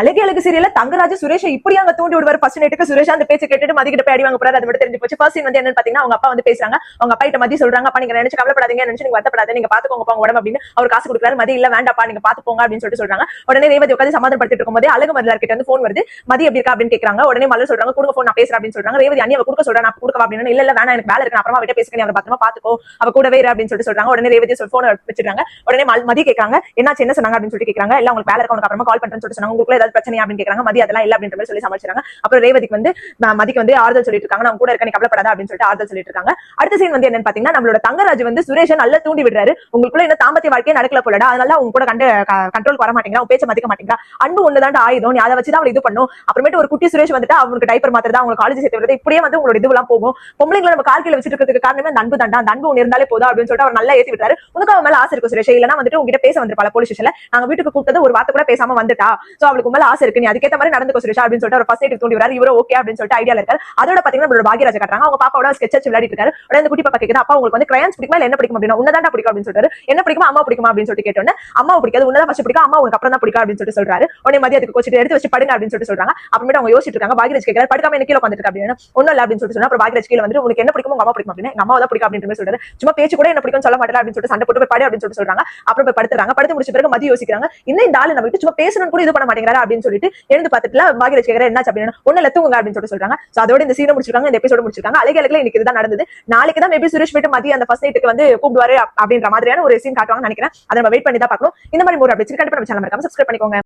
அழகே அழகு சீரியல்ல தங்கராஜ் சுரேஷ் இப்படி அங்க தூண்டி விடுவார். ஃபர்ஸ்ட் நைட்டுக்கு சுரேஷ் அந்த பேச்சு கேட்டுட்டு மதி கிட்ட போய் அடி வாங்க போறாரு. அது மட்டும் தெரிஞ்சு போச்சு. ஃபர்ஸ்ட் சீன் வந்து என்னன்னு பாத்தீங்கன்னா அவங்க அப்பா வந்து பேசுறாங்க. அவங்க அப்பா கிட்ட மதி சொல்றாங்க, அப்பா நீங்க நினைச்சு கவலைப்படாதீங்க, நினைச்சு நீங்க வருத்தப்படாதீங்க, நீங்க பாத்துக்கோங்க உங்க உடம்பு அப்படின்னு அவர் காசு கொடுக்குறாரு. மதி இல்ல வேண்டாப்பா நீங்க பாத்துக்கோங்க அப்படின்னு சொல்லிட்டு சொல்றாங்க. உடனே ரேவதி உட்காந்து சமாதானப்படுத்திட்டு இருக்கும்போது அழகு மலர் கிட்ட வந்து போன் வருது. மதி எப்படி இருக்கா அப்படின்னு கேக்குறாங்க. உடனே மலர் சொல்றாங்க கொடுங்க போன் நான் பேசுறேன் அப்படின்னு சொல்றாங்க. ரேவதி அண்ணி அவ கொடுக்க சொல்றேன் நான் கொடுக்கவா அப்படின்னு. இல்ல வேணா எனக்கு வேலை இருக்கு அப்புறமா விட்டு பேசுறேன் அவரை பத்திரமா பாத்துக்கோ அவ கூடவே இரு அப்படின்னு சொல்லிட்டு சொல்றாங்க. உடனே ரேவதி போன் வச்சிருக்காங்க. உடனே மதி கேட்கறாங்க என்னாச்சு என்ன சொன்னாங்க அப்படின்னு சொல்லிட்டு கேக்குறாங்க. இல்ல உங்களுக்கு வேலை இருக்கு அப்புறமா கால் பண்றேன்னு சொல்லிட்டு சொன்னாங்க. உங்களுக்கு ஏதாவது பிரச்சனை அப்படின்னு கேக்குறாங்க. மதி அதெல்லாம் இல்ல அப்படின்ற மாதிரி சொல்லி சமாளிச்சாங்க. அப்புறம் ரேவதிக்கு வந்து மதிக்கு வந்து ஆறுதல் சொல்லிட்டு இருக்காங்க. நான் கூட இருக்க நீ கவலைப்படாத அப்படின்னு சொல்லிட்டு ஆறுதல் சொல்லிட்டு இருக்காங்க. அடுத்த சீன் வந்து என்னன்னு பாத்தீங்கன்னா நம்மளோட தங்கராஜ் வந்து சுரேஷ் நல்லா தூண்டி விடுறாரு. உங்களுக்குள்ள என்ன தாம்பத்திய வாழ்க்கையே நடக்கல போலடா, அதனால அவங்க கூட கண்ட்ரோல் வர மாட்டேங்கிறா, பேச்ச மதிக்க மாட்டேங்கிறா, அன்பு ஒண்ணுதான் ஆயுதம், நீ அதை வச்சுதான் அவளை இது பண்ணும். அப்புறமேட்டு ஒரு குட்டி சுரேஷ் வந்துட்டு அவங்களுக்கு டைப்பர் மாத்திரதான் அவங்க காலேஜ் சேர்த்து விடுறது. இப்படியே வந்து உங்களோட இதுவெல்லாம் போகும். பொம்பளைங்களை நம்ம கால்கீழ வச்சுட்டு இருக்கிறதுக்கு காரணமே அந்த அன்பு தாண்டா, அந்த அன்பு ஒண்ணு இருந்தாலே போதும் அப்படின்னு சொல்லிட்டு அவர் நல்லா ஏத்தி விட்டாரு. உனக்கு அவன் மேல ஆசை இருக்கு சுரேஷ், இல்லன்னா வந்துட்டு உங்ககிட்ட பேச வந்திருப்பாள போலீஸ் ஸ்டேஷன்ல, நாங்க வீட்டுக்கு கூப்பிட்டது ஒரு வார்த்தை கூட பேசாம வந்துட்டா, சோ அவளுக்கு மேல ஆசை இருக்கு, நீ அதுக்கேற்ற மாதிரி நடந்துக்கோ சுரேஷ் அப்படின்னு சொல்லிட்டு அவர் ஃபர்ஸ்ட் நைட் தூண்டி வராரு. இவரோ ஓகே அப்படின்னு சொல்லிட்டு ஐடியால இருக்காரு. அதோட பாத்தீங்கன்னா நம்மளோட பாக்யராஜ் காட்டுறாங்க. அவங்க பாப்பாவோட ஸ்கெட்ச் விளையாடிட்டு இருக்காரு. உடனே அந்த குட்டி பாப்பா கேக்குது அப்பா உங்களுக்கு வந்து கிரையான்ஸ் பிடிக்குமா இல்ல என்ன பிடிக்கும் அப்படின்னா உன்னதாண்டா பிடிக்கும் அப்படின்னு சொல்றாரு. என்ன பிடிக்குமா அம்மா பிடிக்குமா அப்படின்னு சொல்லிட்டு கேட்டோன்னே அம்மா பிடிக்காது உன்னதான் ஃபர்ஸ்ட் பிடிக்கும், அம்மா உனக்கு அப்புறம் தான் பிடிக்கும் அப்படின்னு சொல்லிட்டு சொல்றாரு. உடனே மதிய அதுக்கு கோச்சிட்டு எடுத்து வச்சு படுங்க அப்படின்னு சொல்லிட்டு சொல்றாங்க. அப்புறமேட்டு அவங்க யோசிச்சுட்டு இருக்காங்க. பாக்யராஜ் கேட்கறாரு படுக்காம என்ன கீழே உட்காந்துட்டு அப்படின்னு. ஒன்னும் இல்ல அப்படின்னு சொல்லிட்டு சொன்னா அப்புறம் பாக்யராஜ் கீழே வந்து உனக்கு என்ன பிடிக்கும் உங்க அம்மா பிடிக்கும் அப்படின்னு. எங்க அம்மா தான் பிடிக்கும் அப்படின்னு சொல்றாரு. சும்மா பேச்சு கூட என்ன பிடிக்கும் சொல்ல மாட்டேன் அப்படின்னு சொல்லிட்டு சண்டை போட்டு போய் படு அப்படின்னு சொல்லிட்டு சொல்றாங்க. அப்புறம் போய் படுத்துறாங்க. படுத்து முடிச்ச பிறகு மதிய யோசிக்கிறாங்க இன்னும் இந்த ஆளு நம்ம கிட்ட சும்மா பேசணும் கூட இது பண்ண மாட்டேங்கிறாரு அப்படின்னு சொல்லிட்டு எழுந்து பார்த்துட்டு பாக்யராஜ் கேட்கறாரு என்னாச்சு அப்படின்னு. ஒண்ணு இல்ல தூங்குங்க அப்படின்னு சொல்லிட்டு சொல்றாங்க. சோ அதோட இந்த சீனை முடிச்சிருக்காங்க. இந்த எபிசோட முடிச்சிருக்காங்க. அழகே அழகுல இன்னைக்கு இதுதான் நடந்தது. நாளைக்கு தான் மேபி சுரேஷ் போயிட்டு மதிய அந்த ஃபர்ஸ்ட் நைட்டுக்கு வந்து கூப்பிடுவாரு அப்படின்ற மாதிரியான ஒரு சீன் காட்டுவாங்கன்னு நினைக்கிறேன். அதை நம்ம வெயிட் பண்ணி தான் பார்க்கணும். இந்த மாதிரி ஒரு அப்டேட்ஸ் கண்டிப்பா நம்ம சேனல் மறக்காம சப்ஸ்கிரைப் பண்ணிக்கோங்க.